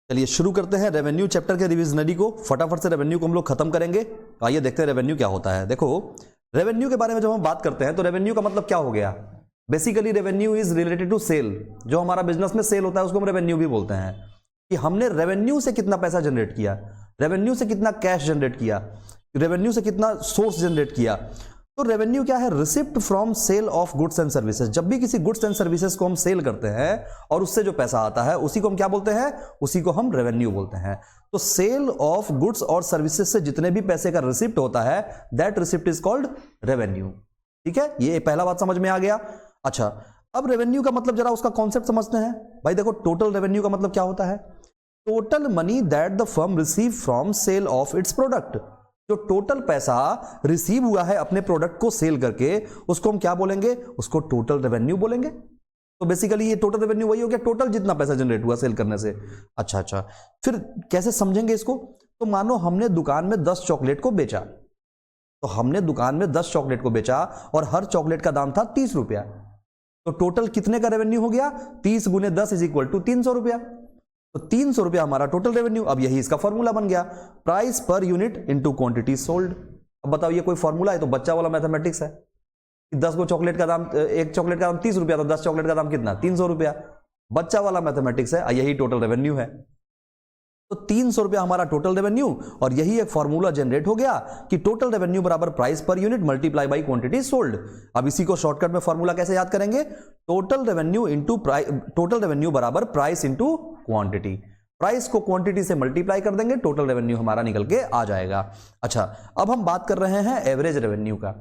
चलिए शुरू करते हैं रेवेन्यू चैप्टर के रिविजनरी को। फटाफट से रेवेन्यू को हम लोग खत्म करेंगे। आइए देखते हैं रेवेन्यू क्या होता है। देखो रेवेन्यू के बारे में जब हम बात करते हैं तो रेवेन्यू का मतलब क्या हो गया। Basically revenue is related to sale. जो हमारा बिजनेस में सेल होता है उसको हम रेवेन्यू भी बोलते हैं, कि हमने रेवेन्यू से कितना पैसा जनरेट किया, रेवेन्यू से कितना कैश जनरेट किया, रेवेन्यू से कितना सोर्स जनरेट किया। तो रेवेन्यू क्या है? Receipt from sale of goods and services. जब भी किसी गुड्स एंड सर्विसेज को हम सेल करते हैं और उससे जो पैसा आता है उसी को हम क्या बोलते हैं? उसी को हम रेवेन्यू बोलते हैं। तो सेल ऑफ गुड्स और सर्विसेज से जितने भी पैसे का रिसिप्ट होता है that receipt is called revenue. ठीक है, ये पहला बात समझ में आ गया। अच्छा, अब रेवेन्यू का मतलब जरा उसका कॉन्सेप्ट समझते हैं। भाई देखो, टोटल रेवेन्यू का मतलब क्या होता है? Total money that the firm receive from sale of its product. जो टोटल पैसा रिसीव हुआ है अपने प्रोडक्ट को सेल करके, उसको हम क्या बोलेंगे? उसको टोटल रेवेन्यू बोलेंगे। तो बेसिकली ये टोटल रेवेन्यू वही हो गया, टोटल जितना पैसा जनरेट हुआ सेल करने से। अच्छा, फिर कैसे समझेंगे इसको? तो मानो हमने दुकान में 10 चॉकलेट को बेचा, तो हमने दुकान में 10 चॉकलेट को बेचा और हर चॉकलेट का दाम था 30 रुपया। तो टोटल कितने का रेवेन्यू हो गया? 30 गुने 10 इज इक्वल टू 300 रुपया। तो 300 रुपया हमारा टोटल रेवेन्यू। अब यही इसका फॉर्मूला बन गया, price per unit into quantity sold. अब बताओ ये कोई फॉर्मूला है? तो बच्चा वाला मैथमेटिक्स है। 10 को चॉकलेट का दाम, एक चॉकलेट का दाम 30 रुपया, तो 10 चॉकलेट का दाम कितना? 300 रुपया। बच्चा वाला मैथमेटिक्स है, यही टोटल रेवेन्यू है। तो 300 रुपया हमारा टोटल रेवेन्यू, और यही एक फॉर्मूला जनरेट हो गया कि टोटल रेवेन्यू बराबर price per unit multiply by quantity sold. अब इसी को शॉर्टकट में फॉर्मूला कैसे याद करेंगे? Total revenue into price, total revenue बराबर प्राइस इंटू क्वांटिटी। प्राइस को क्वांटिटी से मल्टीप्लाई कर देंगे, टोटल रेवेन्यू हमारा निकल के आ जाएगा। अच्छा, अब हम बात कर रहे हैं एवरेज रेवेन्यू का,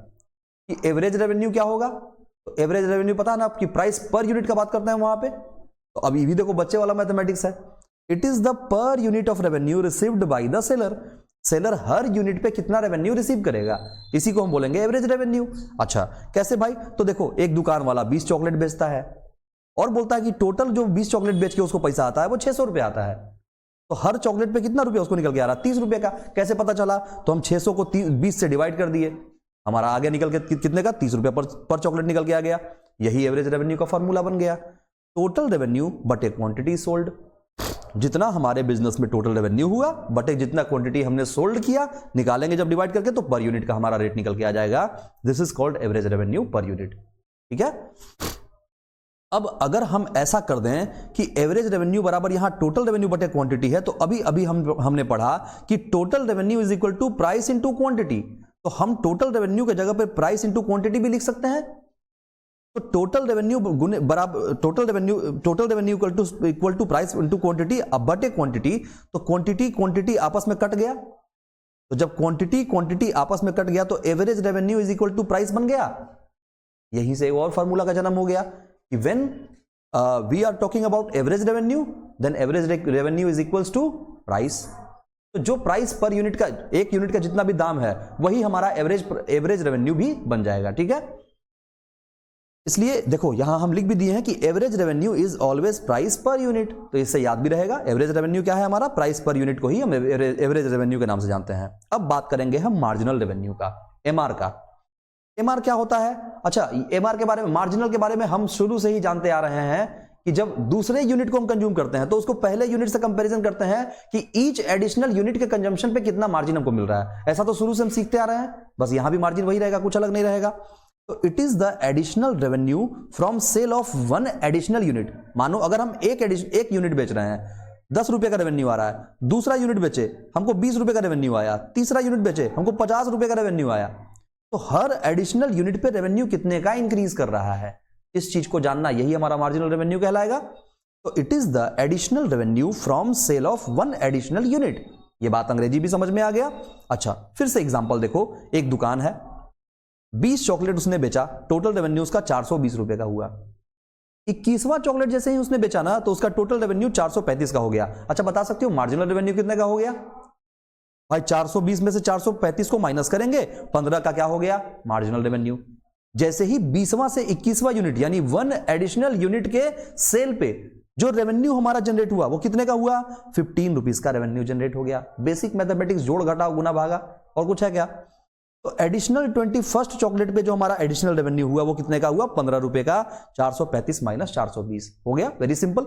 कि एवरेज रेवेन्यू क्या होगा। तो एवरेज रेवेन्यू पता है ना आपकी, प्राइस पर यूनिट का बात करते हैं वहां पे। तो अभी भी देखो बच्चे वाला मैथमेटिक्स है, it is the per unit of revenue received by the seller. Seller her unit पे कितना रेवेन्यू रिसीव करेगा, इसी को हम बोलेंगे एवरेज रेवेन्यू। अच्छा, कैसे भाई? तो देखो एक दुकान वाला 20 चॉकलेट बेचता है और बोलता है कि टोटल जो 20 चॉकलेट बेच के उसको पैसा आता है वो 600 रुपया आता है। तो हर चॉकलेट पे कितना रुपया उसको निकल के आ रहा? 30 रुपये का। कैसे पता चला? तो हम 600 को 20 से डिवाइड कर दिए, हमारा आगे निकल के कितने का? 30 रुपया पर चॉकलेट निकल के आ गया। यही एवरेज रेवेन्यू का फॉर्मूला बन गया, टोटल रेवेन्यू बटे क्वांटिटी सोल्ड। जितना हमारे बिजनेस में टोटल रेवेन्यू हुआ बटे जितना क्वांटिटी हमने सोल्ड किया, निकालेंगे जब डिवाइड करके तो पर यूनिट का हमारा रेट निकल के आ जाएगा। This is called average revenue per unit. ठीक है, अब अगर हम ऐसा कर दें कि एवरेज रेवेन्यू बराबर यहां टोटल रेवेन्यू बटे क्वांटिटी है, तो अभी हमने पढ़ा कि total revenue is equal to price into quantity. तो हम टोटल रेवेन्यू के जगह पे प्राइस इनटू क्वांटिटी भी लिख सकते हैं। तो टोटल रेवेन्यू बराबर total revenue equal to price into quantity अब बटे क्वांटिटी। तो क्वांटिटी आपस में कट गया, तो जब क्वांटिटी आपस में कट गया तो average revenue is equal to price बन गया। यहीं से एक और फॉर्मूला का जन्म हो गया कि when we are talking about average revenue then average revenue is equals to price। तो जो प्राइस पर यूनिट का, एक यूनिट का जितना भी दाम है वही हमारा एवरेज रेवेन्यू भी बन जाएगा। ठीक है, इसलिए देखो यहां हम लिख भी दिए हैं कि average revenue is always price per unit. तो इससे याद भी रहेगा, एवरेज रेवेन्यू क्या है हमारा? प्राइस पर यूनिट को ही हम एवरेज रेवेन्यू के नाम से जानते हैं। अब बात करेंगे हम मार्जिनल रेवेन्यू का, एमआर का। एमआर क्या होता है? अच्छा, एमआर के बारे में, मार्जिनल के बारे में हम शुरू से ही जानते आ रहे हैं कि जब दूसरे यूनिट को हम कंज्यूम करते हैं तो उसको पहले यूनिट से कंपैरिजन करते हैं कि ईच एडिशनल यूनिट के कंजम्पशन पे कितना मार्जिन हमको मिल रहा है। ऐसा तो शुरू से हम सीखते आ रहे हैं, बस यहां भी मार्जिन वही रहेगा, कुछ अलग नहीं रहेगा। तो it is the additional revenue from sale of one additional unit. मानो अगर हम एक यूनिट बेच रहे हैं, 10 रुपए का रेवेन्यू आ रहा है, दूसरा यूनिट बेचे हमको 20 रुपए का रेवेन्यू आया, तीसरा यूनिट बेचे हमको 50 रुपए का रेवेन्यू आया। तो हर एडिशनल यूनिट पे रेवेन्यू कितने का इंक्रीज कर रहा है, इस चीज को जानना, यही हमारा मार्जिनल रेवेन्यू कहलाएगा। तो it is the additional revenue from sale of one additional unit. ये बात अंग्रेजी भी समझ में आ गया। अच्छा, फिर से एग्जांपल देखो, एक दुकान है, 20 चॉकलेट उसने बेचा, टोटल रेवेन्यू उसका 420 रुपए का हुआ। 21वां चॉकलेट जैसे ही उसने बेचा ना तो उसका टोटल रेवेन्यू 435 का हो गया। अच्छा, बता सकते हो मार्जिनल रेवेन्यू कितने का हो गया? भाई 420 में से 435 को माइनस करेंगे, 15 का क्या हो गया? Marginal revenue. जैसे ही 20वां से 21वां यूनिट यानी वन एडिशनल यूनिट के सेल पे जो रेवेन्यू हमारा जनरेट हुआ वो कितने का हुआ? 15 रुपीज का रेवेन्यू जनरेट हो गया। बेसिक मैथमेटिक्स, जोड़ घटाओ गुना भागा, और कुछ है क्या? तो एडिशनल 21st चॉकलेट पे जो हमारा एडिशनल रेवेन्यू हुआ वो कितने का हुआ? 15 रुपए का। 435 माइनस 420 हो गया, वेरी सिंपल।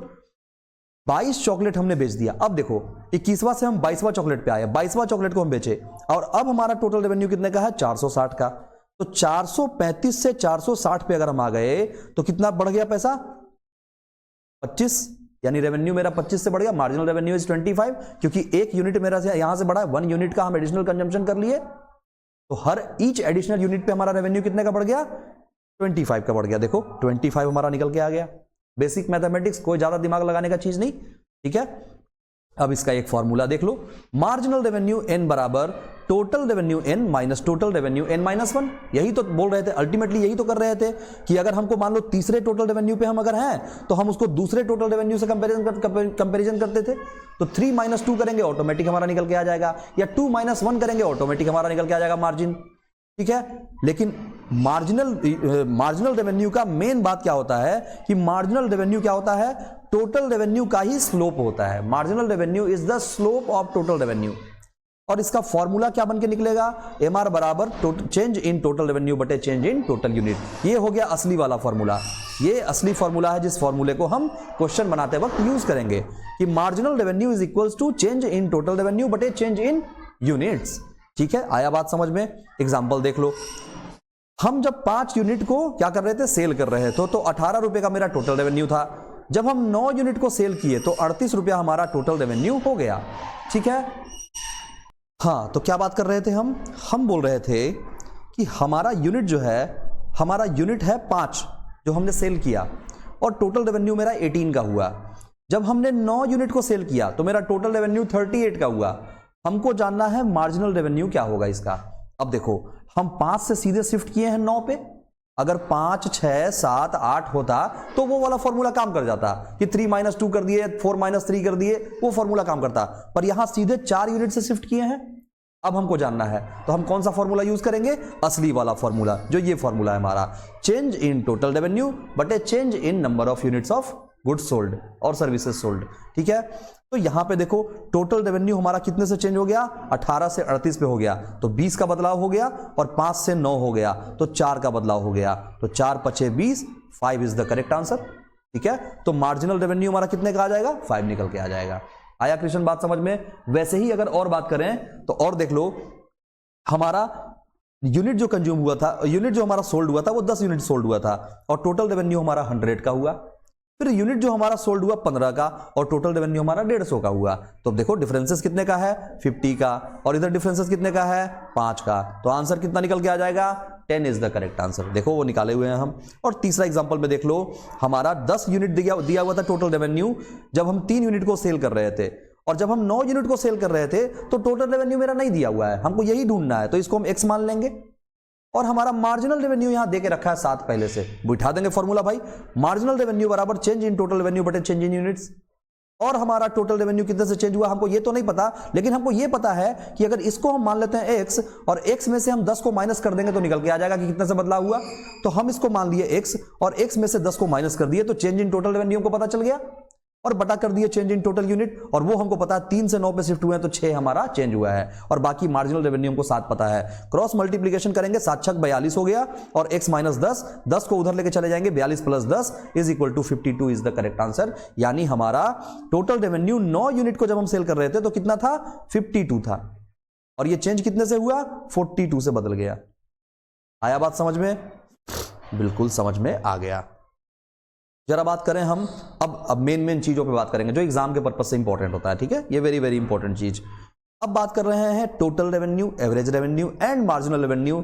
22 चॉकलेट हमने बेच दिया। अब देखो 21वां से हम 22वां चॉकलेट पे आए, 22वां चॉकलेट को हम बेचे और अब हमारा टोटल रेवेन्यू कितने का है, 460 का। तो 435 से 460 पे अगर हम आ गए तो कितना बढ़ गया पैसा, 25, यानी रेवेन्यू मेरा 25 से बढ़ गया। मार्जिनल रेवेन्यू इज 25, क्योंकि एक यूनिट मेरा से यहां से बढ़ा है, 1 यूनिट का हम एडिशनल कंजम्पशन कर लिए, तो हर ईच एडिशनल यूनिट पे हमारा रेवेन्यू कितने का बढ़ गया, 25 का बढ़ गया। देखो 25 हमारा निकल के आ गया। बेसिक मैथमेटिक्स, कोई ज्यादा दिमाग लगाने का चीज नहीं, ठीक है। अब इसका एक फॉर्मूला देख लो, मार्जिनल रेवेन्यू एन बराबर total revenue N minus total revenue N minus 1। यही तो बोल रहे थे, अल्टीमेटली यही तो कर रहे थे कि अगर हमको मान लो तीसरे टोटल रेवेन्यू पे हम अगर हैं तो हम उसको दूसरे टोटल रेवेन्यू से कंपैरिजन करते थे। तो 3 - 2 करेंगे ऑटोमेटिक हमारा निकल के आ जाएगा, या 2 - 1 करेंगे ऑटोमेटिक हमारा निकल के आ जाएगा मार्जिन, ठीक है। लेकिन मार्जिनल रेवेन्यू का मेन बात क्या होता है कि मार्जिनल रेवेन्यू क्या होता है, टोटल रेवेन्यू का ही स्लोप होता है। Marginal revenue is the slope of total revenue. और इसका फॉर्मूला क्या बन के निकलेगा, एमआर बराबर चेंज इन टोटल रेवेन्यू बटे चेंज इन टोटल यूनिट। ये हो गया असली वाला फॉर्मूला। ये असली फॉर्मूला है जिस फॉर्मूले को हम क्वेश्चन बनाते वक्त यूज करेंगे कि marginal revenue is equals to change in total revenue बटे चेंज इन यूनिट्स, ठीक है। आया बात समझ में। एग्जांपल देख लो, हम जब 5 यूनिट को क्या कर रहे थे, सेल कर रहे थे, तो 18 रुपए का मेरा टोटल रेवेन्यू था। जब हम 9 यूनिट को सेल किए तो 38 रुपया हमारा टोटल रेवेन्यू हो गया, ठीक है। हाँ, तो क्या बात कर रहे थे हम बोल रहे थे कि हमारा यूनिट जो है, हमारा यूनिट है 5 जो हमने सेल किया और टोटल रेवेन्यू मेरा 18 का हुआ। जब हमने 9 यूनिट को सेल किया तो मेरा टोटल रेवेन्यू 38 का हुआ। हमको जानना है मार्जिनल रेवेन्यू क्या होगा इसका। अब देखो हम 5 से सीधे शिफ्ट किए हैं 9 पे, अगर 5, 6, 7, 8 होता तो वो वाला फॉर्मूला काम कर जाता कि 3 - 2 कर दिए, 4 - 3 कर दिए, वो फॉर्मूला काम करता। पर यहां सीधे 4 यूनिट से शिफ्ट किए हैं। अब हमको जानना है तो हम कौन सा फॉर्मूला यूज करेंगे, असली वाला फॉर्मूला, जो ये फॉर्मूला है हमारा, चेंज इन टोटल रेवेन्यू बटे change in number of units of goods sold और सर्विसेज सोल्ड, ठीक है। तो यहां पे देखो टोटल रेवेन्यू हमारा कितने से चेंज हो गया, 18 से 38 पे हो गया, तो 20 का बदलाव हो गया, और 5 से 9 हो गया तो 4 का बदलाव हो गया, तो 4 × 5 = 20, 5 इज द करेक्ट आंसर, ठीक है। तो मार्जिनल रेवेन्यू हमारा कितने का आ जाएगा, 5 निकल के आ जाएगा। आया कृष्ण बात समझ में। वैसे ही अगर और बात करें तो और देख लो, हमारा यूनिट जो कंज्यूम हुआ था, यूनिट जो हमारा सोल्ड हुआ था वो 10 यूनिट सोल्ड हुआ था और टोटल रेवेन्यू हमारा 100 का हुआ। फिर यूनिट जो हमारा सोल्ड हुआ 15 का और टोटल रेवेन्यू हमारा 150 का हुआ। तो देखो डिफरेंसेस कितने का है, 50 का, और इधर डिफरेंसेस कितने का है, 5 का। तो आंसर कितना निकल के आ जाएगा, 10 इज द करेक्ट आंसर। देखो वो निकाले हुए हैं हम। और तीसरा एग्जांपल में देख लो, हमारा 10 यूनिट दिया हुआ था टोटल रेवेन्यू जब हम 3 यूनिट को सेल कर रहे थे, और जब हम 9 यूनिट को सेल कर रहे थे तो टोटल रेवेन्यू मेरा नहीं दिया हुआ है, हमको यही ढूंढना है, तो इसको हम x मान लेंगे। और हमारा मार्जिनल रेवेन्यू यहां देके रखा है 7 पहले से, बिठा देंगे फॉर्मूला भाई, मार्जिनल रेवेन्यू बराबर चेंज इन टोटल रेवेन्यू बटे चेंज इन यूनिट्स। और हमारा टोटल रेवेन्यू कितने से चेंज हुआ हमको ये तो नहीं पता, लेकिन हमको ये पता है कि अगर इसको हम मान लेते हैं x और x में से हम 10 को माइनस कर देंगे तो निकल के आ जाएगा कि कितने से बदलाव हुआ। तो हम इसको मान लिए x और x में से 10 को माइनस कर दिए तो चेंज इन टोटल रेवेन्यू को पता चल गया, और बटा कर दिए चेंज इन टोटल यूनिट, और वो हमको पता है 3 से 9 पे शिफ्ट हुए हैं तो 6 हमारा चेंज हुआ है, और बाकी मार्जिनल रेवेन्यू हमको 7 पता है। क्रॉस मल्टीप्लिकेशन करेंगे, 7 × 6 = 42 हो गया, और x - 10, 10 को उधर लेके चले जाएंगे, 42 + 10 = 52 इज द करेक्ट आंसर। यानी हमारा टोटल रेवेन्यू 9 यूनिट को जब हम सेल कर रहे थे तो कितना था, 52 था, और ये चेंज कितने से हुआ, 42 से बदल गया। आया बात समझ में, बिल्कुल समझ में आ गया। जरा बात करें हम अब मेन चीजों पे बात करेंगे जो एग्जाम के पर्पज से इंपॉर्टेंट होता है, ठीक है, ये वेरी वेरी इंपॉर्टेंट चीज। अब बात कर रहे हैं total revenue, average revenue and marginal revenue.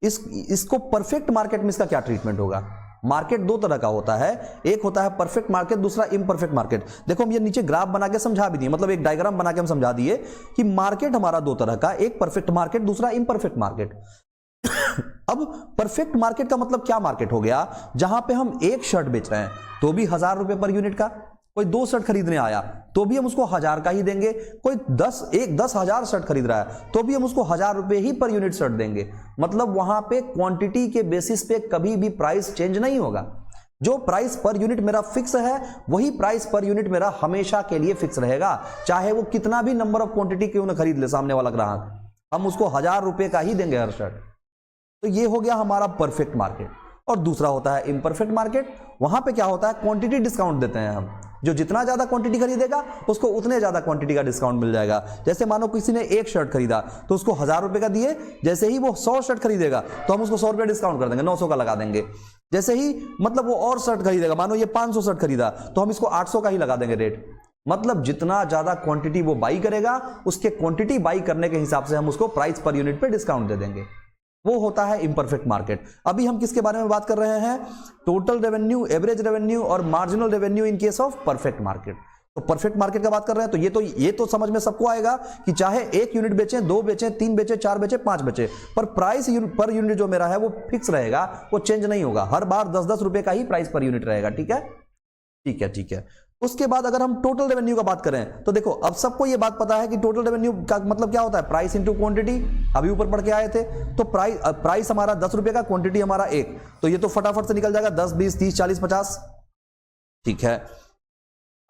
इसको परफेक्ट मार्केट में इसका क्या ट्रीटमेंट होगा। मार्केट 2 तरह का होता है, एक होता है परफेक्ट मार्केट, दूसरा इम्परफेक्ट मार्केट। देखो हम ये नीचे ग्राफ बना के समझा भी दिए, मतलब एक डायग्राम बना के हम समझा दिए कि मार्केट हमारा 2 तरह का, एक परफेक्ट मार्केट, दूसरा इम्परफेक्ट मार्केट। अब परफेक्ट मार्केट का मतलब क्या मार्केट हो गया, जहां पे हम एक शर्ट बेच रहे हैं तो भी 1000 रुपए पर यूनिट का, कोई 2 शर्ट खरीदने आया तो भी हम उसको 1000 का ही देंगे, कोई 10,000 शर्ट खरीद रहा है तो भी हम उसको 1000 रुपए ही पर यूनिट शर्ट देंगे। मतलब वहां पे क्वांटिटी के बेसिस पे कभी भी प्राइस चेंज नहीं होगा। जो प्राइस पर यूनिट मेरा फिक्स है वही प्राइस पर यूनिट मेरा हमेशा के लिए फिक्स रहेगा, चाहे वो कितना भी नंबर ऑफ क्वांटिटी क्यों ना खरीद ले सामने वाला ग्राहक, हम उसको 1000 रुपए का ही देंगे हर शर्ट। तो ये हो गया हमारा परफेक्ट मार्केट। और दूसरा होता है इम्परफेक्ट मार्केट, वहां पे क्या होता है, क्वांटिटी डिस्काउंट देते हैं हम। जो जितना ज्यादा क्वांटिटी खरीदेगा उसको उतने ज्यादा क्वांटिटी का डिस्काउंट मिल जाएगा। जैसे मानो किसी ने एक शर्ट खरीदा तो उसको 1000 रुपए का दिए, जैसे ही वो 100 शर्ट खरीदेगा तो हम उसको 100 रुपए डिस्काउंट कर देंगे, 900 का लगा देंगे। जैसे ही मतलब वो और शर्ट खरीदेगा, मानो ये 500 शर्ट खरीदा तो हम इसको 800 का ही लगा देंगे रेट। मतलब जितना ज्यादा क्वांटिटी वो बाई करेगा उसके क्वांटिटी बाई करने के हिसाब से हम उसको प्राइस पर यूनिट पे डिस्काउंट दे देंगे। वो होता है इम्परफेक्ट मार्केट। अभी हम किसके बारे में बात कर रहे हैं? टोटल रेवेन्यू, एवरेज रेवेन्यू और marginal revenue in case of perfect market. तो परफेक्ट मार्केट का बात कर रहे हैं तो ये तो समझ में सबको आएगा कि चाहे 1 यूनिट बेचें, 2 बेचें, 3 बेचें, 4 बेचें, 5 बेचें, पर प्राइस पर यूनिट जो मेरा है वो फिक्स रहेगा, वो चेंज नहीं होगा। हर बार 10-10 रुपए का ही प्राइस पर यूनिट रहेगा। ठीक है, ठीक है, ठीक है। उसके बाद अगर हम टोटल रेवेन्यू का बात करें तो देखो अब सबको ये बात पता है कि टोटल रेवेन्यू का मतलब क्या होता है? Price into quantity. अभी ऊपर पढ़ के आए थे तो प्राइस हमारा 10 रुपए का, क्वांटिटी हमारा 1, तो ये तो फटाफट से निकल जाएगा 10, 20, 30, 40, 50। ठीक है।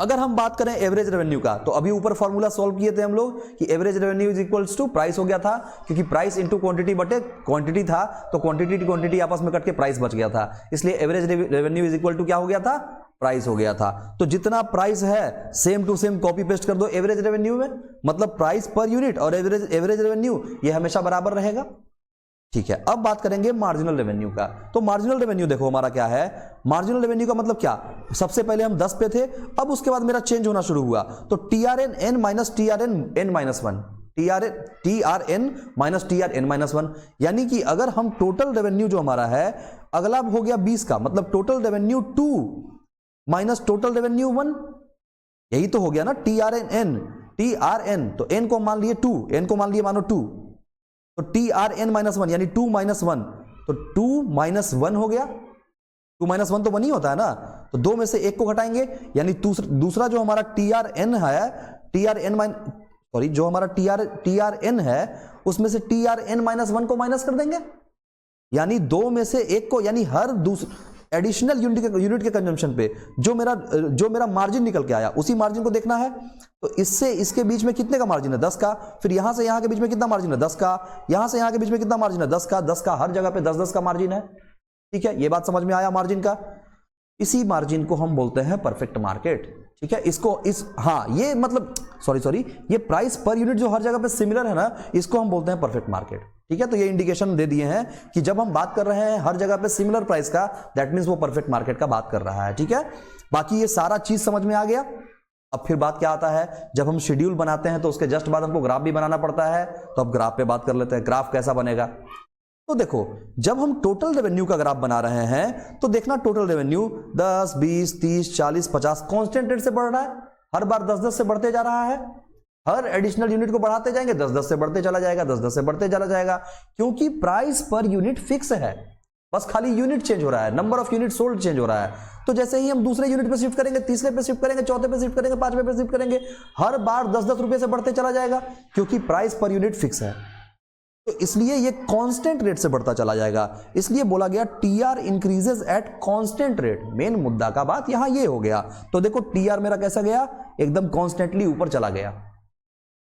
अगर हम बात करें एवरेज रेवेन्यू का तो अभी ऊपर फॉर्मूला सॉल्व किए थे हम लोग कि average revenue is equals to price हो गया था, क्योंकि प्राइस इंटू क्वांटिटी बटे क्वांटिटी था, तो क्वांटिटी आपस में कट के प्राइस बच गया था, इसलिए average revenue is equal to क्या हो गया था? प्राइस हो गया था। तो जितना प्राइस है same to same copy paste कर दो एवरेज रेवेन्यू में, मतलब प्राइस पर यूनिट और एवरेज रेवेन्यू ये हमेशा बराबर रहेगा। ठीक है। अब बात करेंगे मार्जिनल रेवेन्यू का। तो मार्जिनल रेवेन्यू देखो हमारा क्या है? मार्जिनल रेवेन्यू का मतलब क्या? सबसे पहले हम 10 पे थे, अब उसके बाद मेरा चेंज होना शुरू हुआ, तो TRN n minus TRN n minus 1, TRN minus TRN minus 1, यानी कि अगर हम टोटल रेवेन्यू जो हमारा है अगला हो गया 20 का, मतलब total revenue 2 minus total revenue 1, यही तो हो गया ना TRN, तो n को मान लिए 2, n को मान लिए मानो 2, तो TRN माइनस 1 यानी 2 माइनस 1, तो 2 माइनस 1 हो गया। 2 माइनस 1 तो 1 ही होता है ना, तो 2 में से 1 को घटाएंगे, यानी दूसरा जो हमारा TRN है, जो हमारा TRN है उसमें से TRN माइनस 1 को माइनस कर देंगे, यानी 2 में से 1 को, यानी हर एडिशनल यूनिट के कंजम्पशन पे जो मेरा मार्जिन निकल के आया उसी मार्जिन को देखना है। तो इससे इसके बीच में कितने का मार्जिन है? 10 का। फिर यहां से यहां के बीच में कितना मार्जिन है? 10 का। यहां से यहां के बीच में कितना मार्जिन है? 10 का। 10 का, हर जगह पे 10-10 का मार्जिन है। ठीक है, ये बात समझ में आया मार्जिन का। इसी मार्जिन को हम बोलते हैं परफेक्ट मार्केट। ठीक है, ये मतलब सॉरी ये प्राइस पर यूनिट जो हर जगह पे सिमिलर है ना, इसको हम बोलते हैं परफेक्ट मार्केट। ठीक है, तो ये इंडिकेशन दे दिए हैं कि जब हम बात कर रहे हैं हर जगह पे सिमिलर प्राइस का, दैट मींस वो परफेक्ट मार्केट का बात कर रहा है। ठीक है, बाकी ये सारा चीज समझ में आ गया। अब फिर बात क्या आता है? जब हम शेड्यूल बनाते हैं तो उसके जस्ट बाद हमको ग्राफ भी बनाना पड़ता है, तो अब ग्राफ पे बात कर लेते हैं। ग्राफ कैसा बनेगा? तो देखो, जब हम टोटल रेवेन्यू का ग्राफ बना रहे हैं तो देखना टोटल रेवेन्यू 10, 20, 30, 40, 50 कांस्टेंट रेट से बढ़ रहा है, हर बार 10-10 से बढ़ते जा रहा है। हर एडिशनल यूनिट को बढ़ाते जाएंगे, 10-10 से बढ़ते चला जाएगा, 10-10 से बढ़ते चला जाएगा, क्योंकि प्राइस पर यूनिट फिक्स है, बस खाली यूनिट चेंज हो रहा है, number of unit sold change हो रहा है। तो जैसे ही हम दूसरे यूनिट पे शिफ्ट करेंगे, तीसरे पे शिफ्ट करेंगे, चौथे पे शिफ्ट करेंगे, पांचवें पे शिफ्ट करेंगे, हर बार 10-10 रुपए से बढ़ते चला जाएगा, क्योंकि प्राइस पर यूनिट फिक्स है। तो इसलिए ये कांस्टेंट रेट से बढ़ता चला जाएगा, इसलिए बोला गया TR increases at constant rate. Main मुद्दा का बात यहां ये हो गया। तो देखो TR मेरा कैसा गया? एकदम कांस्टेंटली ऊपर चला गया।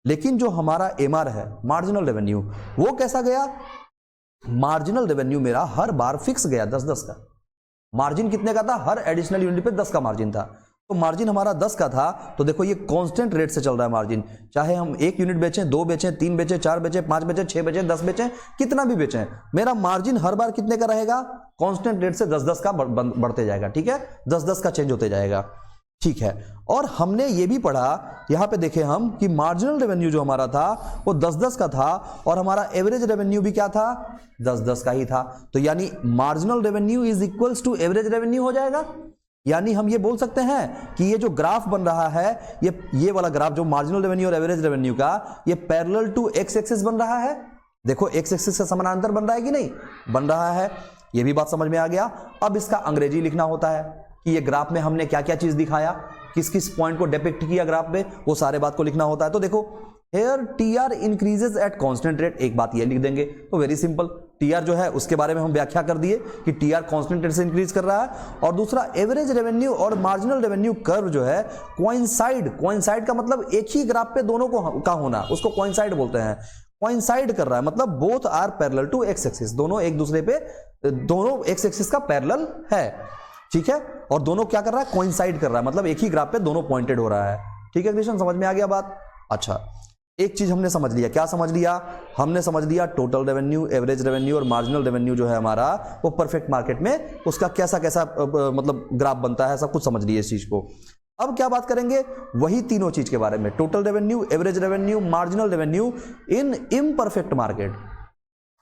लेकिन जो हमारा MR है, मार्जिनल रेवेन्यू, वो कैसा गया? मार्जिनल रेवेन्यू मेरा हर बार फिक्स गया 10-10 का। मार्जिन कितने का था? हर एडिशनल यूनिट पे 10 का मार्जिन था, तो मार्जिन हमारा 10 का था। तो देखो ये कांस्टेंट रेट से चल रहा है मार्जिन, चाहे हम 1 यूनिट बेचें, 2 बेचें, 3 बेचें, 4 बेचें, 5 बेचें, 6 बेचें, 10 बेचें, कितना भी बेचें, मेरा मार्जिन हर बार कितने का रहेगा? कांस्टेंट रेट से 10-10 का बढ़ते जाएगा। ठीक है, 10-10 का चेंज होते जाएगा। ठीक है, और हमने ये भी पढ़ा, यहां पे देखे हम कि मार्जिनल रेवेन्यू जो हमारा था वो 10-10 का था, और हमारा एवरेज रेवेन्यू भी क्या था? 10-10 का ही था। तो यानी marginal revenue is equals to average revenue हो जाएगा। यानी हम ये बोल सकते हैं कि ये जो ग्राफ बन रहा है, ये वाला ग्राफ जो मार्जिनल रेवेन्यू और एवरेज रेवेन्यू का, ये पैरेलल टू एक्स एक्सिस बन रहा है। देखो एक्स एक्सिस का समानांतर बन रहा है कि नहीं? बन रहा है। ये भी बात समझ में आ गया। अब इसका अंग्रेजी लिखना होता है कि ये ग्राफ में हमने क्या क्या चीज दिखाया, किस किस पॉइंट को डिपिक्ट किया ग्राफ में, वो सारे बात को लिखना होता है। तो देखो here TR increases at constant rate, एक बात ये लिख देंगे, तो वेरी सिंपल। TR जो है उसके बारे में हम व्याख्या कर दिए कि TR कांस्टेंट रेट से इंक्रीज कर रहा है। और दूसरा एवरेज रेवेन्यू और मार्जिनल रेवेन्यू कर्व जो है कोइंसाइड का मतलब एक ही ग्राफ पे दोनों का होना, उसको कोइंसाइड बोलते हैं। कोइंसाइड कर रहा है मतलब both are parallel to X axis, दोनों एक दूसरे पे, दोनों एक्स एक्सिस का पैरेलल है। ठीक है, और दोनों क्या कर रहा है, कोइंसाइड कर रहा है, मतलब एक ही ग्राफ पे दोनों पॉइंटेड हो रहा है। ठीक है कृष्ण, समझ में आ गया बात। अच्छा, एक चीज हमने समझ लिया, क्या समझ लिया, हमने समझ लिया टोटल रेवेन्यू, एवरेज रेवेन्यू और मार्जिनल रेवेन्यू जो है हमारा, वो परफेक्ट मार्केट में उसका कैसा कैसा मतलब ग्राफ बनता है, सब कुछ समझ लिया इस चीज को। अब क्या बात करेंगे, वही तीनों चीज के बारे में, total revenue, average revenue, marginal revenue in imperfect market.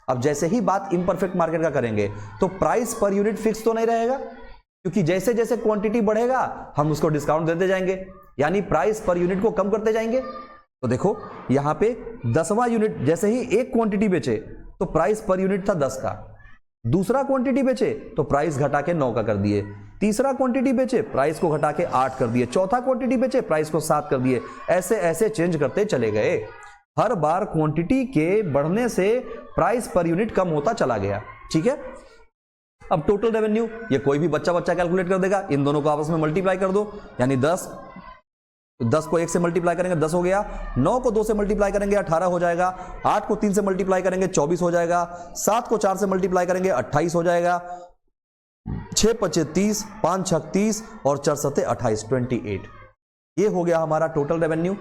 अब जैसे ही बात इम्परफेक्ट मार्केट का करेंगे तो प्राइस पर यूनिट फिक्स तो नहीं रहेगा, क्योंकि जैसे जैसे क्वांटिटी बढ़ेगा हम उसको डिस्काउंट देते जाएंगे, यानी प्राइस पर यूनिट को कम करते जाएंगे। तो देखो यहां पे 10वां यूनिट जैसे ही एक क्वांटिटी बेचे तो प्राइस पर यूनिट था 10 का, दूसरा क्वांटिटी बेचे तो प्राइस घटा के 9 का कर दिए, तीसरा क्वांटिटी बेचे प्राइस को घटा के 8 कर दिए, चौथा क्वांटिटी बेचे प्राइस को 7 कर दिए, ऐसे ऐसे चेंज करते चले गए। हर बार क्वांटिटी के बढ़ने से प्राइस पर यूनिट कम होता चला गया। ठीक है, अब टोटल रेवेन्यू ये कोई भी बच्चा कैलकुलेट कर देगा, इन दोनों को आपस में मल्टीप्लाई कर दो, यानी 10 को 1 से मल्टीप्लाई करेंगे 10 हो गया, 9 को 2 से मल्टीप्लाई करेंगे 18 हो जाएगा, 8 को 3 से मल्टीप्लाई करेंगे 24 हो जाएगा, 7 को 4 से मल्टीप्लाई करेंगे 28 हो जाएगा, 6 पचे 30, 5 6 30 और 4 सते 28, 28। ये हो गया हमारा टोटल रेवेन्यू।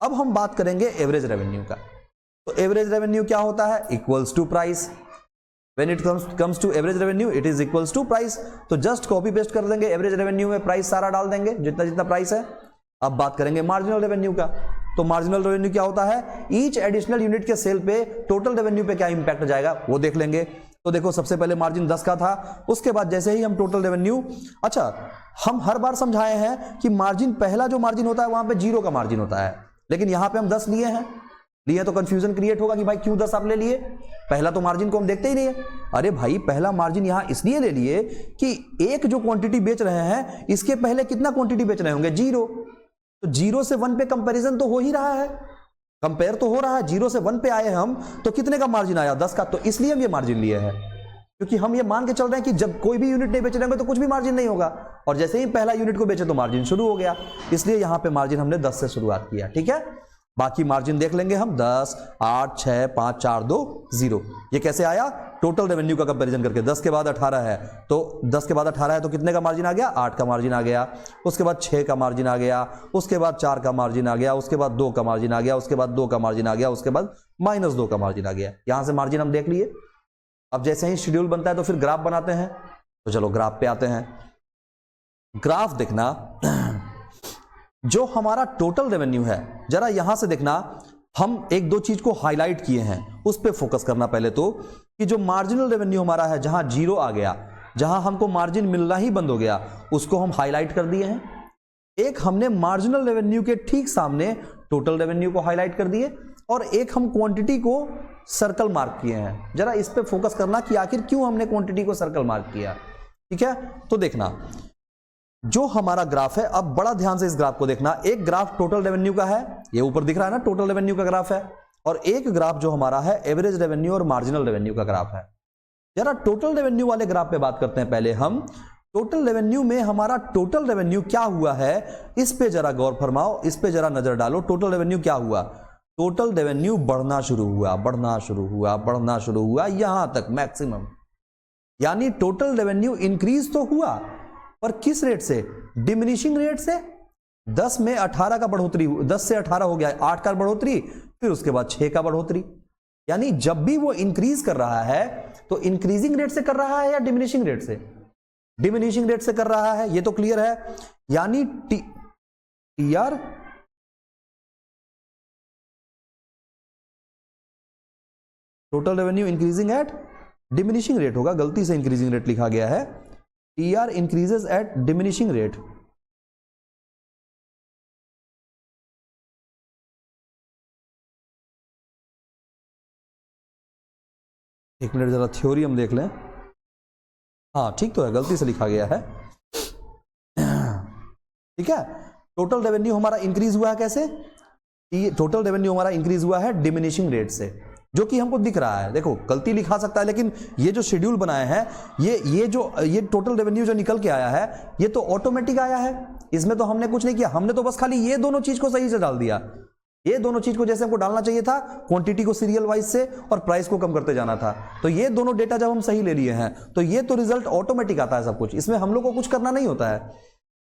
अब हम बात करेंगे एवरेज रेवेन्यू का। तो एवरेज रेवेन्यू क्या होता है, equals to price. When it comes to average revenue, it is equals to price। तो जस्ट कॉपी पेस्ट कर देंगे, एवरेज रेवेन्यू में प्राइस सारा डाल देंगे जितना जितना प्राइस है। अब बात करेंगे मार्जिनल रेवेन्यू का। तो मार्जिनल रेवेन्यू क्या होता है, ईच एडिशनल यूनिट के सेल पे टोटल रेवेन्यू पे क्या इंपैक्ट जाएगा वो देख लेंगे। तो देखो सबसे पहले मार्जिन 10 का था, उसके बाद जैसे ही हम टोटल रेवेन्यू, अच्छा हम हर बार समझाए हैं कि मार्जिन, पहला जो मार्जिन होता है वहां पे 0 का मार्जिन होता है, लेकिन यहां पे हम 10 लिए तो कंफ्यूजन क्रिएट होगा कि भाई क्यों 10 आप ले लिए, पहला तो मार्जिन को हम देखते ही नहीं है। अरे भाई पहला मार्जिन यहां इसलिए ले लिए कि एक जो क्वांटिटी बेच रहे हैं इसके पहले कितना क्वांटिटी बेच रहे होंगे, 0। तो 0 से 1 पे कंपैरिजन तो हो ही रहा है, कंपेयर तो हो रहा है। 0 से 1 पे आए हम तो कितने का मार्जिन आया, 10 का। तो इसलिए हम ये मार्जिन लिए हैं, क्योंकि हम ये मान के चल रहे हैं कि जब कोई भी यूनिट नहीं बेच रहे होंगे तो कुछ भी मार्जिन नहीं होगा, और जैसे ही पहला यूनिट को बेचे तो मार्जिन शुरू हो गया, इसलिए यहां पे मार्जिन हमने 10 से शुरुआत किया। ठीक है, बाकी मार्जिन देख लेंगे हम, 10, 8, 6, 5, 4, 2, 0। ये कैसे आया, टोटल रेवेन्यू का कंपैरिजन करके। 10 के बाद 18 है तो 10 के बाद 18 है तो कितने का मार्जिन आ गया, 8 का मार्जिन आ गया, उसके बाद 6 का मार्जिन आ गया, उसके बाद 4 का मार्जिन आ गया, उसके बाद 2 का मार्जिन आ गया, उसके बाद 2 का मार्जिन आ गया, उसके बाद -2 का मार्जिन आ गया। यहां से मार्जिन हम देख लिए। अब जैसे ही शेड्यूल बनता है तो फिर ग्राफ बनाते हैं। तो चलो ग्राफ पे आते हैं। ग्राफ देखना, जो हमारा टोटल रेवेन्यू है, जरा यहां से देखना, हम एक दो चीज को हाईलाइट किए हैं, उस पे फोकस करना पहले तो, कि जो मार्जिनल रेवेन्यू हमारा है, जहां 0 आ गया, जहां हमको मार्जिन मिलना ही बंद हो गया, उसको हम हाईलाइट कर दिए हैं। एक हमने मार्जिनल रेवेन्यू के ठीक सामने टोटल रेवेन्यू को हाईलाइट कर दिए, और एक हम क्वांटिटी को सर्कल मार्क किए हैं। जरा इस पे फोकस करना कि आखिर क्यों हमने क्वांटिटी को सर्कल मार्क किया। ठीक है, तो देखना जो हमारा ग्राफ है, अब बड़ा ध्यान से इस ग्राफ को देखना। एक ग्राफ टोटल रेवेन्यू का है, ये ऊपर दिख रहा है ना, टोटल रेवेन्यू का ग्राफ है, और एक ग्राफ जो हमारा है एवरेज रेवेन्यू और मार्जिनल रेवेन्यू का ग्राफ है। जरा टोटल रेवेन्यू वाले ग्राफ पे बात करते हैं पहले हम। टोटल रेवेन्यू में हमारा टोटल रेवेन्यू क्या हुआ है, इस पे जरा गौर फरमाओ, इस पे जरा नजर डालो। टोटल रेवेन्यू क्या हुआ, टोटल रेवेन्यू बढ़ना शुरू हुआ, बढ़ना शुरू हुआ, बढ़ना शुरू हुआ, यहां तक मैक्सिमम, यानी टोटल रेवेन्यू इंक्रीज तो हुआ, पर किस रेट से, डिमिनिशिंग रेट से। 10 में 18 का बढ़ोतरी, 10 से 18 हो गया, 8 का बढ़ोतरी, फिर उसके बाद 6 का बढ़ोतरी। यानी जब भी वो इंक्रीज कर रहा है तो इंक्रीजिंग रेट से कर रहा है या डिमिनिशिंग रेट से, डिमिनिशिंग रेट से कर रहा है, ये तो क्लियर है। यानी TR total revenue increasing at diminishing rate होगा, गलती से इंक्रीजिंग रेट लिखा गया है। TR increases at diminishing rate। एक मिनट जरा थ्योरी हम देख लें। हाँ ठीक तो है, गलती से लिखा गया है। ठीक है, टोटल रेवेन्यू हमारा इंक्रीज हुआ है कैसे, टोटल रेवेन्यू हमारा इंक्रीज हुआ है डिमिनिशिंग रेट से, जो कि हमको दिख रहा है। देखो गलती लिखा सकता है, लेकिन ये जो शेड्यूल बनाए हैं, ये टोटल रेवेन्यू जो निकल के आया है, ये तो ऑटोमेटिक आया है, इसमें तो हमने कुछ नहीं किया, हमने तो बस खाली ये दोनों चीज को सही से डाल दिया। ये दोनों चीज को जैसे हमको डालना चाहिए था, क्वांटिटी को सीरियल वाइज से और प्राइस को कम करते जाना था, तो ये दोनों डेटा जब हम सही ले लिए हैं तो ये तो रिजल्ट ऑटोमेटिक आता है सब कुछ, इसमें हम लोग को कुछ करना नहीं होता है।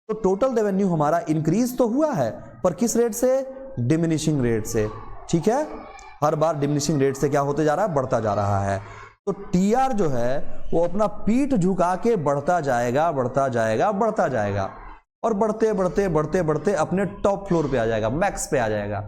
तो टोटल रेवेन्यू हमारा इंक्रीज तो हुआ है, पर किस रेट से? डिमिनिशिंग रेट से। ठीक है, हर बार डिमिनिशिंग रेट से क्या होते जा रहा है? बढ़ता जा रहा है। तो टीआर जो है वो अपना पीठ झुका के बढ़ता जाएगा, बढ़ता जाएगा, बढ़ता जाएगा, और बढ़ते बढ़ते बढ़ते बढ़ते अपने टॉप फ्लोर पे आ जाएगा, मैक्स पे आ जाएगा।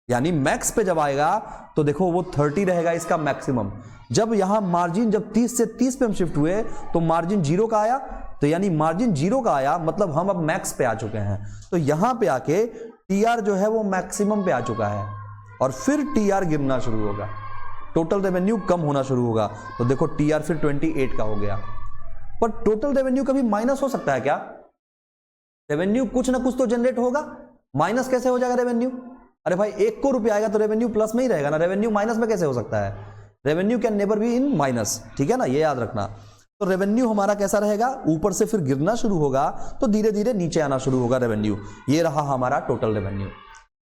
यानी मैक्स पे जब आएगा तो देखो वो 30 रहेगा इसका मैक्सिमम। जब यहां मार्जिन जब 30 से 30 पे हम शिफ्ट हुए तो मार्जिन 0 का आया, तो यानी मार्जिन 0 का आया मतलब हम अब मैक्स पे आ चुके हैं। तो यहां पे आके टीआर जो है वो मैक्सिमम पे आ चुका है, और फिर टीआर गिरना शुरू होगा, टोटल रेवेन्यू कम होना शुरू होगा। तो देखो टीआर फिर 28 का हो गया। पर टोटल रेवेन्यू कभी माइनस हो सकता है क्या? रेवेन्यू कुछ ना कुछ तो जनरेट होगा, माइनस कैसे हो जाएगा रेवेन्यू? अरे भाई 1 को रुपया आएगा तो रेवेन्यू प्लस में ही रहेगा ना, रेवेन्यू माइनस में कैसे हो सकता है? Revenue can never be in minus, ठीक है ना, ये याद रखना। तो रेवेन्यू हमारा कैसा रहेगा? ऊपर से फिर गिरना शुरू होगा तो धीरे धीरे नीचे आना शुरू होगा रेवेन्यू। ये रहा हमारा टोटल रेवेन्यू।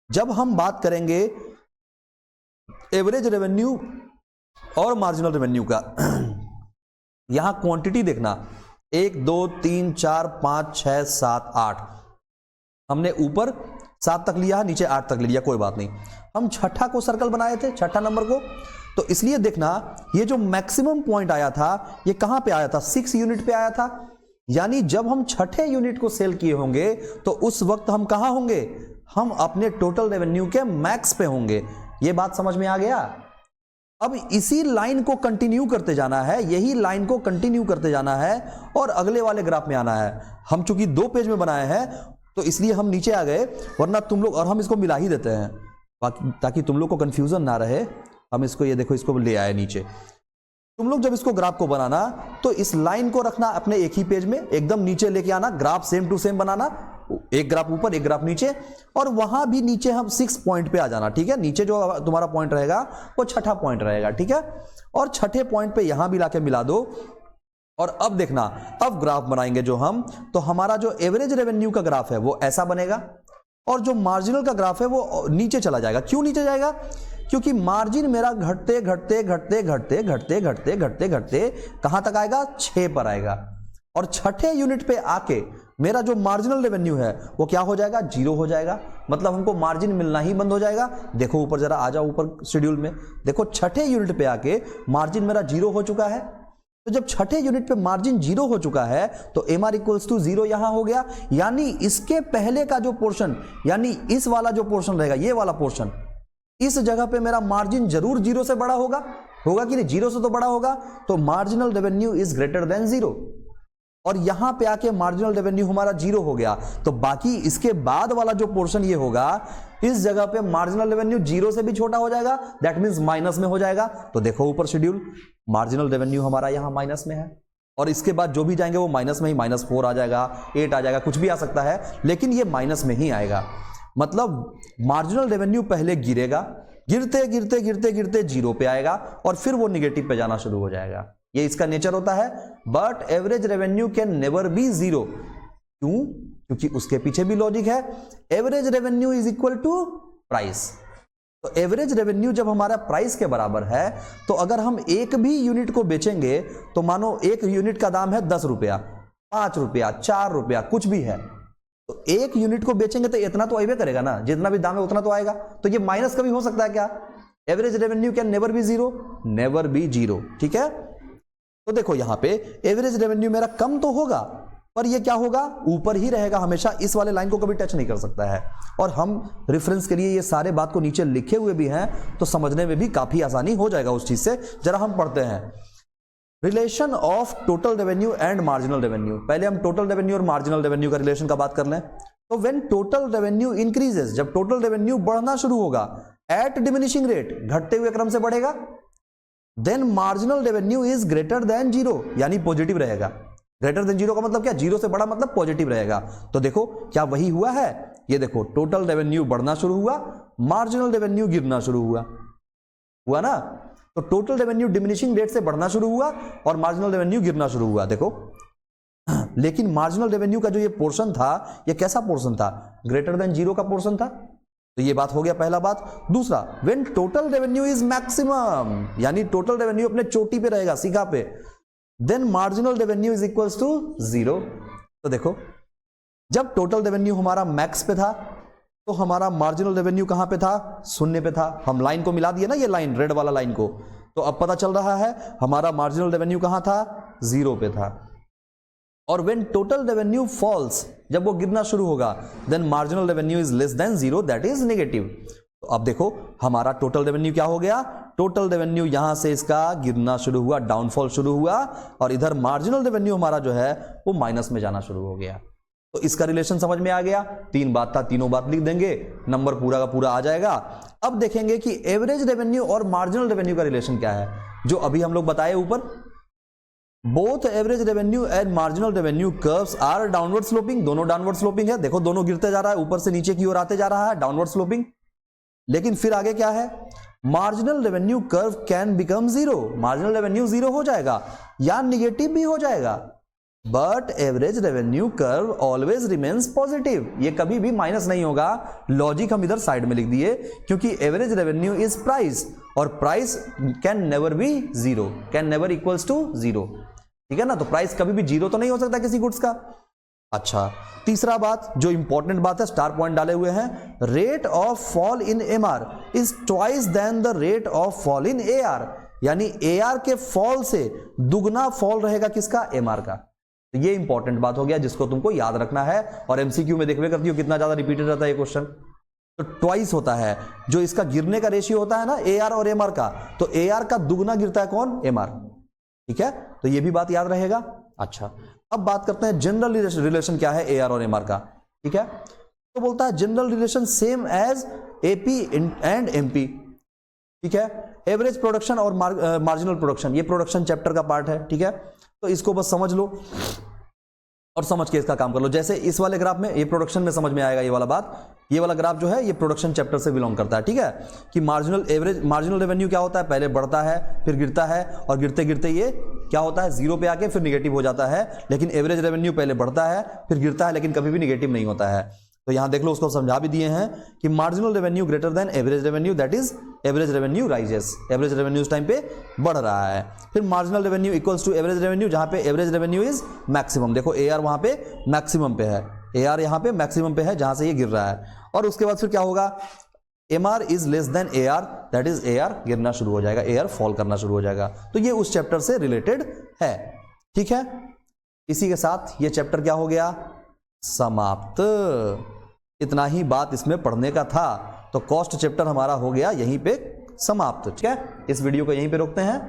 जब हम बात करेंगे एवरेज रेवेन्यू और मार्जिनल रेवेन्यू का, यहां क्वांटिटी देखना, 1 2 3 4 5 6 7 8, हमने ऊपर 7 तक लिया है, नीचे 8 तक ले लिया, कोई बात नहीं। हम छठा को सर्कल बनाए थे, छठा नंबर को, तो इसलिए देखना ये जो मैक्सिमम पॉइंट आया था ये कहां पे आया था? 6 यूनिट पे आया था। यानी जब हम छठे यूनिट को सेल किए होंगे तो उस वक्त हम कहां होंगे? हम अपने टोटल रेवेन्यू के मैक्स पे होंगे। ये बात समझ में आ गया? अब इसी लाइन को कंटिन्यू करते जाना है, यही लाइन को कंटिन्यू करते जाना है और अगले वाले ग्राफ में आना है। हम चूंकि 2 पेज में बनाए हैं तो इसलिए हम नीचे आ गए, वरना तुम लोग, और हम इसको मिला ही देते हैं ताकि तुम लोग को कंफ्यूजन ना रहे। हम इसको, ये देखो, इसको ले आए नीचे। तुम लोग जब इसको ग्राफ को बनाना तो इस लाइन को रखना अपने एक ही पेज में, एकदम नीचे लेके आना, ग्राफ सेम टू सेम बनाना, एक ग्राफ ऊपर एक ग्राफ नीचे, और वहां भी नीचे हम 6 पॉइंट पे आ जाना। ठीक है, नीचे जो तुम्हारा पॉइंट रहेगा वो छठा पॉइंट रहेगा। ठीक है, और छठे पॉइंट पे यहां भी लाके मिला दो। और अब देखना, अब ग्राफ बनाएंगे जो हम, तो हमारा जो एवरेज रेवेन्यू का ग्राफ है वो ऐसा बनेगा, और जो मार्जिनल का ग्राफ है वो नीचे चला जाएगा। क्यों नीचे जाएगा? क्योंकि मार्जिन मेरा घटते घटते घटते घटते घटते घटते घटते घटते कहां तक आएगा? 6 पर आएगा, और छठे यूनिट पे आके मेरा जो मार्जिनल रेवेन्यू है वो क्या हो जाएगा? 0 हो जाएगा। मतलब हमको मार्जिन मिलना ही बंद हो जाएगा। देखो ऊपर जरा आ जाओ, ऊपर शेड्यूल में देखो, छठे यूनिट पे आके मार्जिन मेरा 0 हो चुका है। तो जब छठे यूनिट पे मार्जिन 0 हो चुका है तो MR इक्वल्स टू 0 यहां हो गया। यानी इसके पहले का जो पोर्शन, यानी इस वाला जो पोर्शन रहेगा, ये वाला पोर्शन, इस जगह पे मेरा मार्जिन जरूर 0 से बड़ा होगा कि नहीं? 0 से तो बड़ा होगा, तो marginal revenue is greater than 0। और यहां पे आके मार्जिनल रेवेन्यू हमारा 0 हो गया, तो बाकी इसके बाद वाला जो पोर्शन ये होगा, इस जगह पे मार्जिनल रेवेन्यू 0 से भी छोटा हो जाएगा, दैट मींस माइनस में हो जाएगा। तो देखो ऊपर शेड्यूल, मार्जिनल रेवेन्यू हमारा यहां माइनस में है, और इसके बाद जो भी जाएंगे वो माइनस में ही, -4 आ जाएगा, 8 आ जाएगा, कुछ भी आ सकता है, लेकिन ये माइनस में ही आएगा। मतलब मार्जिनल रेवेन्यू पहले गिरेगा, गिरते गिरते गिरते गिरते 0 पे आएगा, और फिर वो निगेटिव पे जाना शुरू हो जाएगा। ये इसका नेचर होता है। But average revenue can never be 0। क्यों? क्योंकि उसके पीछे भी लॉजिक है। Average revenue is equal to price. तो एवरेज रेवेन्यू जब हमारा प्राइस के बराबर है, तो अगर हम एक भी यूनिट को बेचेंगे तो मानो एक यूनिट का दाम है 10 रुपया, 5 रुपया, 4 रुपया, कुछ भी है, तो एक यूनिट को बेचेंगे तो इतना तो आएगा करेगा ना, जितना भी दाम है उतना तो आएगा। तो ये माइनस कभी हो सकता है क्या? Average revenue can never be 0, never be 0। ठीक है, तो देखो यहां पे एवरेज रेवेन्यू मेरा कम तो होगा, पर ये क्या होगा? ऊपर ही रहेगा हमेशा, इस वाले लाइन को कभी टच नहीं कर सकता है। और हम रेफरेंस के लिए ये सारे बात को नीचे लिखे हुए भी हैं, तो समझने में भी काफी आसानी हो जाएगा उस चीज से। जरा हम पढ़ते हैं relation of total revenue and marginal revenue. पहले हम टोटल रेवेन्यू और मार्जिनल रेवेन्यू का रिलेशन का बात कर लें। तो व्हेन टोटल रेवेन्यू इंक्रीजेस, जब टोटल रेवेन्यू बढ़ना शुरू होगा एट डिमिनिशिंग रेट, घटते हुए क्रम से बढ़ेगा, then marginal revenue is greater than 0, यानी पॉजिटिव रहेगा। ग्रेटर देन 0 का मतलब क्या? 0 से बड़ा मतलब पॉजिटिव रहेगा। तो देखो क्या वही हुआ है? ये देखो टोटल रेवेन्यू बढ़ना शुरू हुआ, मार्जिनल रेवेन्यू गिरना शुरू हुआ ना। तो टोटल रेवेन्यू डिमिनिशिंग रेट से बढ़ना शुरू हुआ और मार्जिनल रेवेन्यू गिरना शुरू हुआ। देखो लेकिन मार्जिनल रेवेन्यू का जो ये पोर्शन था, ये कैसा पोर्शन था? ग्रेटर देन 0 का पोर्शन था। तो ये बात हो गया पहला बात। दूसरा, when total revenue is maximum, यानी टोटल रेवेन्यू अपने चोटी पे रहेगा, सीखा पे, then marginal revenue is equals to 0। तो देखो, जब टोटल रेवेन्यू हमारा मैक्स पे था तो हमारा मार्जिनल रेवेन्यू कहां पे था? 0 पे था। हम लाइन को मिला दिए ना, ये लाइन, रेड वाला लाइन को, तो अब पता चल रहा है हमारा मार्जिनल रेवेन्यू कहां था? 0 पे था। और व्हेन टोटल रेवेन्यू फॉल्स, जब वो गिरना शुरू होगा, then marginal revenue is less than 0, that is negative. तो अब देखो हमारा टोटल रेवेन्यू क्या हो गया? टोटल रेवेन्यू यहां से इसका गिरना शुरू हुआ, डाउनफॉल शुरू हुआ, और इधर मार्जिनल रेवेन्यू हमारा जो है वो माइनस में जाना शुरू हो गया। तो इसका रिलेशन समझ में आ गया। 3 बात था, तीनों बात लिख देंगे, नंबर पूरा का पूरा आ जाएगा। अब देखेंगे कि एवरेज रेवेन्यू और मार्जिनल रेवेन्यू का रिलेशन क्या है, जो अभी हम लोग बताए ऊपर। Both average revenue and marginal revenue curves are downward sloping, दोनों डाउनवर्ड स्लोपिंग है। देखो दोनों गिरते जा रहा है, ऊपर से नीचे की ओर आते जा रहा है, डाउनवर्ड स्लोपिंग। लेकिन फिर आगे क्या है? Marginal revenue curve can become 0, marginal revenue 0 हो जाएगा या निगेटिव भी हो जाएगा, but average revenue curve always remains positive, ये कभी भी माइनस नहीं होगा। लॉजिक हम इधर साइड में लिख दिए, क्योंकि एवरेज रेवेन्यू इज प्राइस, और price can never be 0, can never equals to 0, ठीक है ना। तो प्राइस कभी भी 0 तो नहीं हो सकता किसी गुड्स का। अच्छा, तीसरा बात जो इंपॉर्टेंट बात है, स्टार पॉइंट डाले हुए हैं, rate of fall in MR is twice than the rate of fall in AR, यानी एआर के फॉल से दुगना फॉल रहेगा किसका? एमआर का। तो ये इंपॉर्टेंट बात हो गया जिसको तुमको याद रखना है, और एमसीक्यू में देखवे करती हो कितना ज्यादा रिपीटेड रहता है ये क्वेश्चन। तो ट्वाइस होता है, जो इसका गिरने का रेशियो होता है ना एआर और एमआर का, तो एआर का दुगना गिरता है कौन? एमआर, ठीक है। तो ये भी बात याद रहेगा। अच्छा, अब बात करते हैं जनरल रिलेशन क्या है एआर और एमआर का, ठीक है। तो बोलता है general relation same as AP and MP, ठीक है। एवरेज प्रोडक्शन और मार्जिनल प्रोडक्शन, ये प्रोडक्शन चैप्टर का पार्ट है, ठीक है। तो इसको बस समझ लो और समझ के इसका काम कर लो। जैसे इस वाले ग्राफ में, ये प्रोडक्शन में समझ में आएगा ये वाला बात, ये वाला ग्राफ जो है ये प्रोडक्शन चैप्टर से बिलोंग करता है, ठीक है। कि मार्जिनल रेवेन्यू क्या होता है? पहले बढ़ता है, फिर गिरता है, और गिरते गिरते ये क्या होता है? 0 पे आके फिर निगेटिव हो जाता है। लेकिन एवरेज रेवेन्यू पहले बढ़ता है, फिर गिरता है, लेकिन कभी भी निगेटिव नहीं होता है। तो यहां देख लो, उसको समझा भी दिए हैं कि marginal revenue greater than average revenue, that is average revenue rises, average revenue उस टाइम पे बढ़ रहा है। फिर marginal revenue equals to average revenue, जहां पे एवरेज रेवेन्यू इज मैक्सिमम। देखो एआर वहां पे मैक्सिमम पे है, एआर यहां पे मैक्सिमम पे है जहां से ये गिर रहा है। और उसके बाद फिर क्या होगा? MR is less then AR, that is AR गिरना शुरू हो जाएगा, एआर फॉल करना शुरू हो जाएगा। तो ये उस चैप्टर से रिलेटेड है, ठीक है। इसी के साथ ये चैप्टर क्या हो गया? समाप्त। इतना ही बात इसमें पढ़ने का था। तो कॉस्ट चैप्टर हमारा हो गया यहीं पे समाप्त, ठीक है। इस वीडियो को यहीं पे रोकते हैं।